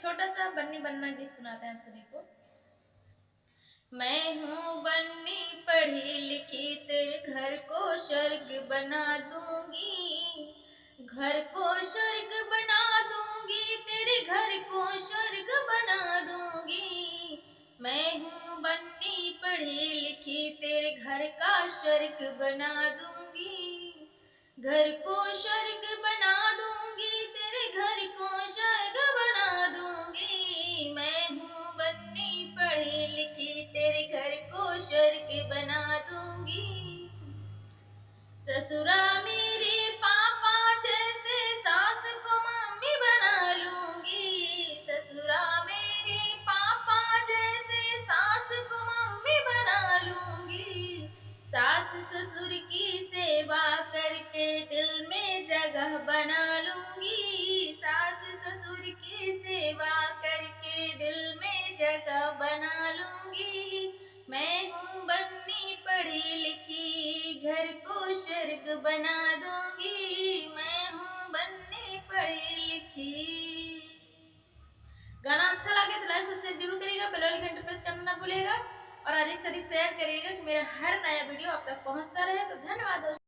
छोटा सा बन्नी बनना गीत सुनाते हैं आप सभी को। मैं हूँ बन्नी पढ़ी लिखी, तेरे घर को स्वर्ग बना दूंगी, घर को स्वर्ग बना दूंगी, तेरे घर को स्वर्ग बना दूंगी। मैं हूँ बन्नी पढ़ी लिखी, तेरे घर का स्वर्ग बना दूंगी, घर को स्वर्ग बना दूंगी, तेरे घर को स्वर्ग बना दूंगी। मैं हूँ बन्नी पढ़ी लिखी, तेरे घर को स्वर्ग बना दूंगी। ससुरा मेरे पापा जैसे, सास को मम्मी बना लूंगी, ससुरा मेरे पापा जैसे, सास को मम्मी बना लूंगी। सास ससुर की सेवा करके दिल में जगह बना लूंगी, सास ससुर की सेवा करके दिल में जगह बना लूंगी। मैं हूँ बन्नी पढ़ी लिखी, घर को स्वर्ग बना दूंगी, मैं हूँ बन्नी पढ़ी लिखी। गाना अच्छा लगे तो लाइक सब्सक्राइब जरूर करिएगा, बेल आइकन घंटे प्रेस करना ना भूलिएगा और अधिक से अधिक शेयर करिएगा कि मेरा हर नया वीडियो आप तक पहुंचता रहे। तो धन्यवाद दोस्तों।